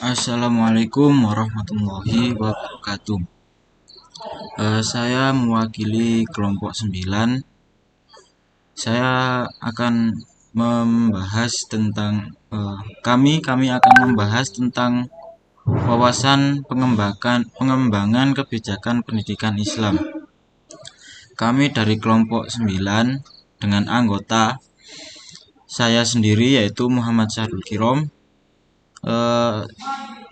Assalamualaikum warahmatullahi wabarakatuh. Saya mewakili kelompok 9. Saya akan membahas tentang kami akan membahas tentang wawasan pengembangan kebijakan pendidikan Islam. Kami dari kelompok 9 dengan anggota saya sendiri yaitu Muhammad Syahrul Kirom,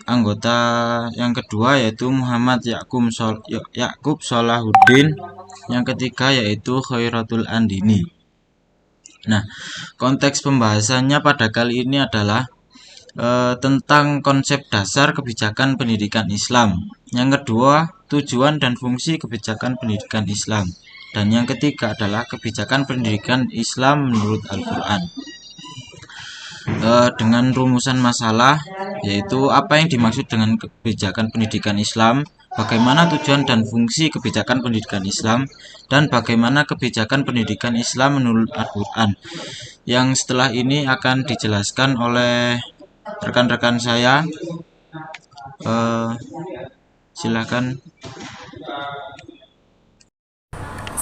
anggota yang kedua yaitu Muhammad Yakub Sholahuddin, yang ketiga yaitu Khairatul Andini. Nah, konteks pembahasannya pada kali ini adalah tentang konsep dasar kebijakan pendidikan Islam. Yang kedua, tujuan dan fungsi kebijakan pendidikan Islam. Dan yang ketiga adalah kebijakan pendidikan Islam menurut Al-Quran. Dengan rumusan masalah, yaitu apa yang dimaksud dengan kebijakan pendidikan Islam, bagaimana tujuan dan fungsi kebijakan pendidikan Islam, dan bagaimana kebijakan pendidikan Islam menurut Al-Quran, yang setelah ini akan dijelaskan oleh rekan-rekan saya. Silakan.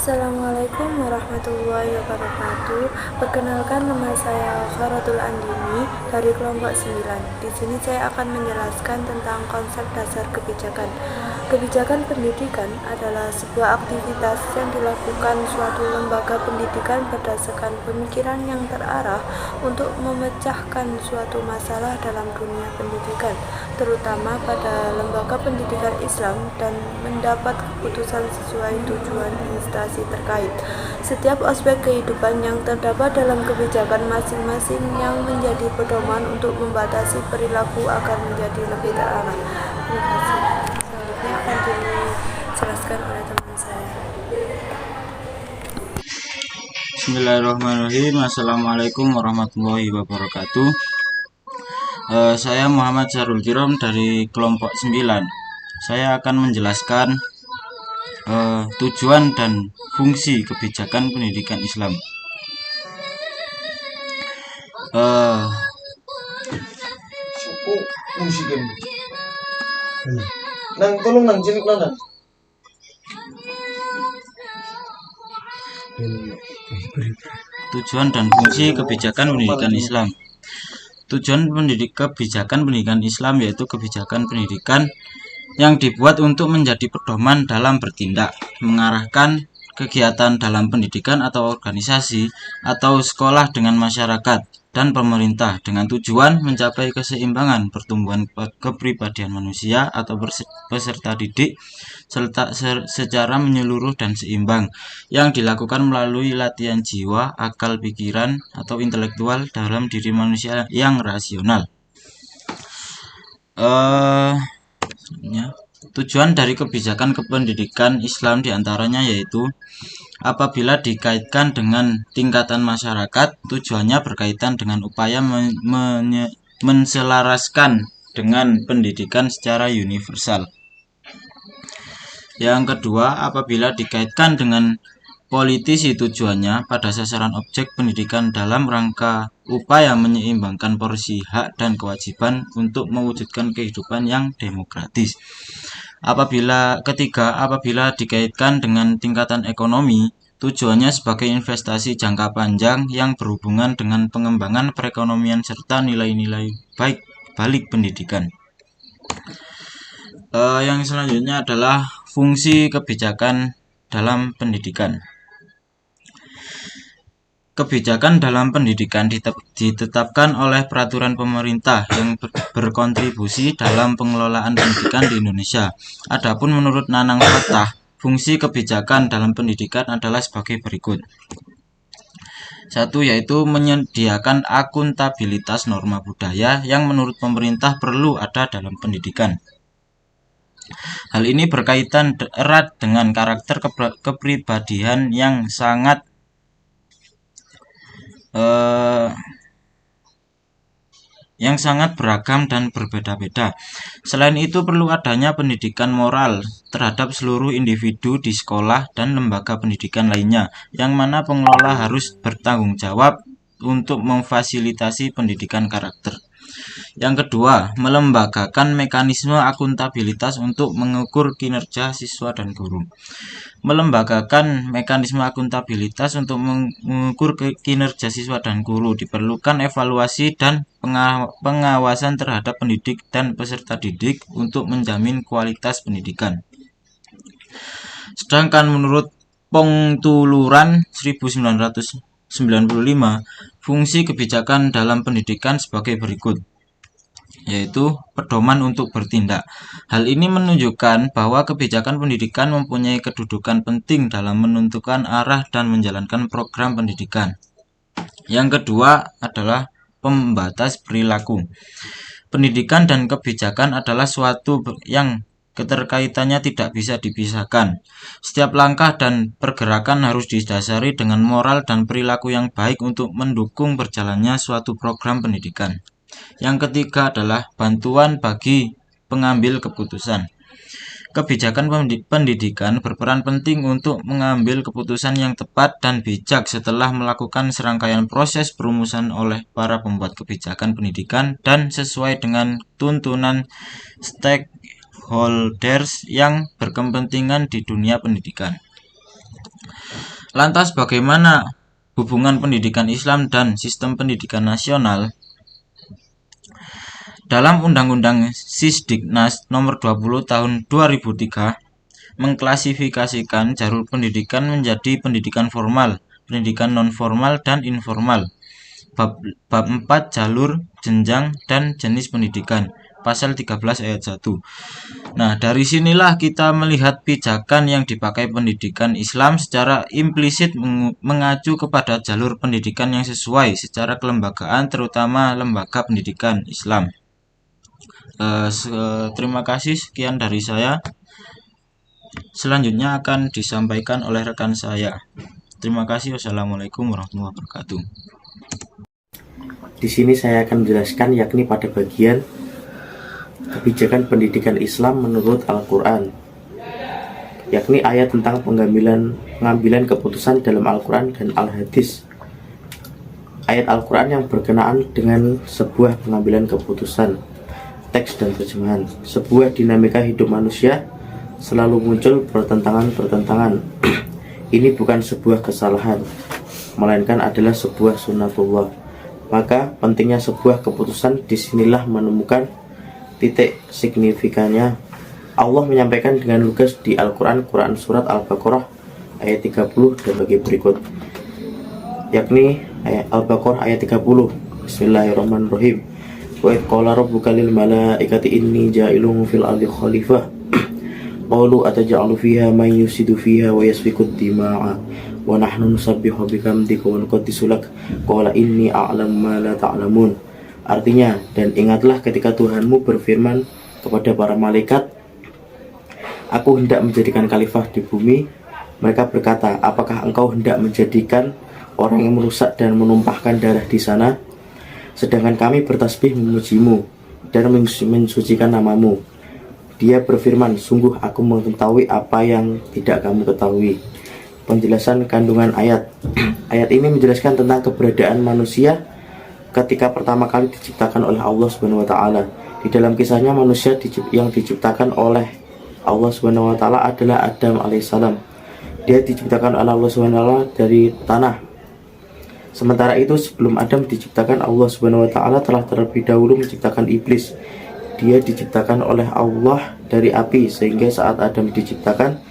Assalamualaikum warahmatullahi wabarakatuh. Perkenalkan, nama saya Khairatul Andini dari kelompok 9. Di sini saya akan menjelaskan tentang konsep dasar kebijakan. Kebijakan pendidikan adalah sebuah aktivitas yang dilakukan suatu lembaga pendidikan berdasarkan pemikiran yang terarah untuk memecahkan suatu masalah dalam dunia pendidikan, terutama pada lembaga pendidikan Islam, dan mendapat keputusan sesuai tujuan instansi terkait. Setiap aspek kehidupan yang terdapat dalam kebijakan masing-masing yang menjadi pedoman untuk membatasi perilaku agar menjadi lebih terarah. Terima kasih. Selanjutnya akan dijelaskan oleh teman saya. Bismillahirrahmanirrahim. Assalamualaikum warahmatullahi wabarakatuh. Saya Muhammad Syahrul Kirom dari kelompok 9. Saya akan menjelaskan tujuan dan fungsi kebijakan pendidikan Islam. Tolong nang cilik nang. Tujuan dan fungsi kebijakan pendidikan Islam. Tujuan kebijakan pendidikan Islam yaitu kebijakan pendidikan yang dibuat untuk menjadi pedoman dalam bertindak, mengarahkan kegiatan dalam pendidikan atau organisasi atau sekolah dengan masyarakat dan pemerintah dengan tujuan mencapai keseimbangan pertumbuhan kepribadian manusia atau peserta didik secara menyeluruh dan seimbang, yang dilakukan melalui latihan jiwa, akal, pikiran atau intelektual dalam diri manusia yang rasional. Tujuan dari kebijakan kependidikan Islam diantaranya yaitu apabila dikaitkan dengan tingkatan masyarakat, tujuannya berkaitan dengan upaya menselaraskan dengan pendidikan secara universal. Yang kedua, apabila dikaitkan dengan politisi, tujuannya pada sasaran objek pendidikan dalam rangka upaya menyeimbangkan porsi hak dan kewajiban untuk mewujudkan kehidupan yang demokratis. Apabila dikaitkan dengan tingkatan ekonomi, tujuannya sebagai investasi jangka panjang yang berhubungan dengan pengembangan perekonomian serta nilai-nilai balik pendidikan. Yang selanjutnya adalah fungsi kebijakan dalam pendidikan. Kebijakan dalam pendidikan ditetapkan oleh peraturan pemerintah yang berkontribusi dalam pengelolaan pendidikan di Indonesia. Adapun menurut Nanang Fatah, fungsi kebijakan dalam pendidikan adalah sebagai berikut. 1. Yaitu menyediakan akuntabilitas norma budaya yang menurut pemerintah perlu ada dalam pendidikan. Hal ini berkaitan erat dengan karakter kepribadian yang sangat beragam dan berbeda-beda. Selain itu, perlu adanya pendidikan moral terhadap seluruh individu di sekolah dan lembaga pendidikan lainnya, yang mana pengelola harus bertanggung jawab untuk memfasilitasi pendidikan karakter. Yang kedua, melembagakan mekanisme akuntabilitas untuk mengukur kinerja siswa dan guru. Melembagakan mekanisme akuntabilitas untuk mengukur kinerja siswa dan guru diperlukan evaluasi dan pengawasan terhadap pendidik dan peserta didik untuk menjamin kualitas pendidikan. Sedangkan menurut Pongtuluran 1995, fungsi kebijakan dalam pendidikan sebagai berikut, yaitu pedoman untuk bertindak. Hal ini menunjukkan bahwa kebijakan pendidikan mempunyai kedudukan penting dalam menentukan arah dan menjalankan program pendidikan. Yang kedua adalah pembatas perilaku. Pendidikan dan kebijakan adalah suatu yang keterkaitannya tidak bisa dipisahkan. Setiap langkah dan pergerakan harus didasari dengan moral dan perilaku yang baik untuk mendukung berjalannya suatu program pendidikan. Yang ketiga adalah bantuan bagi pengambil keputusan. Kebijakan pendidikan berperan penting untuk mengambil keputusan yang tepat dan bijak setelah melakukan serangkaian proses perumusan oleh para pembuat kebijakan pendidikan dan sesuai dengan tuntunan stakeholders yang berkepentingan di dunia pendidikan. Lantas bagaimana hubungan pendidikan Islam dan sistem pendidikan nasional? Dalam Undang-Undang Sisdiknas Nomor 20 Tahun 2003 mengklasifikasikan jalur pendidikan menjadi pendidikan formal, pendidikan non-formal, dan informal. Bab 4 jalur, jenjang, dan jenis pendidikan. Pasal 13 ayat 1. Nah, dari sinilah kita melihat pijakan yang dipakai pendidikan Islam secara implisit mengacu kepada jalur pendidikan yang sesuai secara kelembagaan, terutama lembaga pendidikan Islam. Terima kasih, sekian dari saya. Selanjutnya akan disampaikan oleh rekan saya. Terima kasih. Wassalamualaikum warahmatullahi wabarakatuh. Di sini saya akan menjelaskan yakni pada bagian kebijakan pendidikan Islam menurut Al-Quran, yakni ayat tentang pengambilan keputusan dalam Al-Quran dan Al-Hadis. Ayat Al-Quran yang berkenaan dengan sebuah pengambilan keputusan, teks dan terjemahan. Sebuah dinamika hidup manusia selalu muncul pertentangan-pertentangan. Ini bukan sebuah kesalahan, melainkan adalah sebuah sunnatullah. Maka pentingnya sebuah keputusan disinilah menemukan titik signifikannya. Allah menyampaikan dengan lugas di Al-Quran, Quran Surat Al-Baqarah ayat 30 dan bagi berikut, yakni ayat Al-Baqarah ayat 30. Bismillahirrahmanirrahim. Wa idh qala rabbuka lil malaikati inni ja'ilun fil ardi khalifah qalu ataj'alu fiha man yusidu fiha wa yasfiku dima'a wa nahnu nusabbihu bihamdika wa nuqaddisu lak qala inni a'lamu ma la ta'lamun. Artinya, dan ingatlah ketika Tuhanmu berfirman kepada para malaikat, aku hendak menjadikan khalifah di bumi. Mereka berkata, apakah engkau hendak menjadikan orang yang merusak dan menumpahkan darah di sana? Sedangkan kami bertasbih memujimu dan mensucikan namamu. Dia berfirman, sungguh aku mengetahui apa yang tidak kamu ketahui. Penjelasan kandungan ayat. Ayat ini menjelaskan tentang keberadaan manusia ketika pertama kali diciptakan oleh Allah Subhanahu wa taala. Di dalam kisahnya, manusia yang diciptakan oleh Allah Subhanahu wa taala adalah Adam alaihissalam. Dia diciptakan oleh Allah Subhanahu wa taala dari tanah. Sementara itu, sebelum Adam diciptakan, Allah Subhanahu wa taala telah terlebih dahulu menciptakan iblis. Dia diciptakan oleh Allah dari api, sehingga saat Adam diciptakan,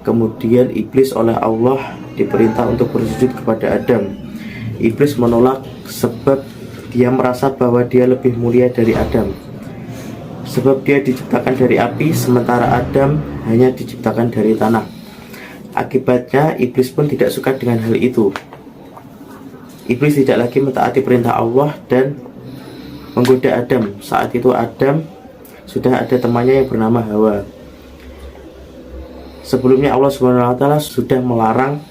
kemudian iblis oleh Allah diperintah untuk bersujud kepada Adam. Iblis menolak sebab dia merasa bahwa dia lebih mulia dari Adam. Sebab dia diciptakan dari api, sementara Adam hanya diciptakan dari tanah. Akibatnya, iblis pun tidak suka dengan hal itu. Iblis tidak lagi mentaati perintah Allah dan menggoda Adam. Saat itu Adam sudah ada temannya yang bernama Hawa. Sebelumnya Allah SWT sudah melarang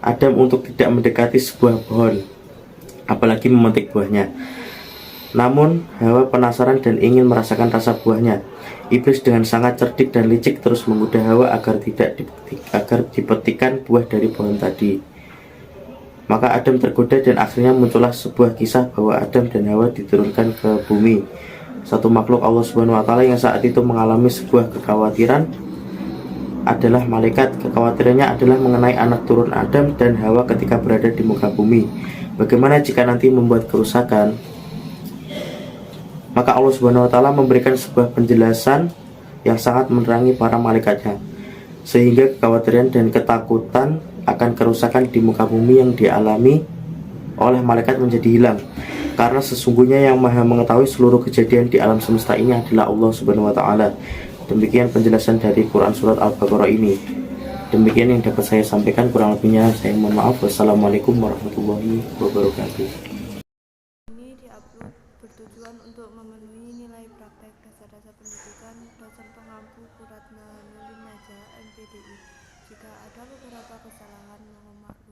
Adam untuk tidak mendekati sebuah pohon, apalagi memetik buahnya. Namun Hawa penasaran dan ingin merasakan rasa buahnya. Iblis dengan sangat cerdik dan licik terus menggoda Hawa agar dipetikkan buah dari pohon tadi. Maka Adam tergoda dan akhirnya muncullah sebuah kisah bahwa Adam dan Hawa diturunkan ke bumi. Satu makhluk Allah Subhanahu wa taala yang saat itu mengalami sebuah kekhawatiran adalah malaikat. Kekhawatirannya adalah mengenai anak turun Adam dan Hawa ketika berada di muka bumi. Bagaimana jika nanti membuat kerusakan? Maka Allah Subhanahu wa taala memberikan sebuah penjelasan yang sangat menerangi para malaikatnya, sehingga kekhawatiran dan ketakutan akan kerusakan di muka bumi yang dialami oleh malaikat menjadi hilang. Karena sesungguhnya yang maha mengetahui seluruh kejadian di alam semesta ini adalah Allah Subhanahu wa taala. Demikian penjelasan dari Quran Surat Al-Baqarah ini. Demikian yang dapat saya sampaikan, kurang lebihnya saya mohon maaf. Wassalamualaikum warahmatullahi wabarakatuh. Ini diupload bertujuan untuk memenuhi nilai praktek dasar-dasar pendidikan dosen pengampu Kuratna Nulim Naja MPDI. Jika ada beberapa kesalahan, mohon maaf.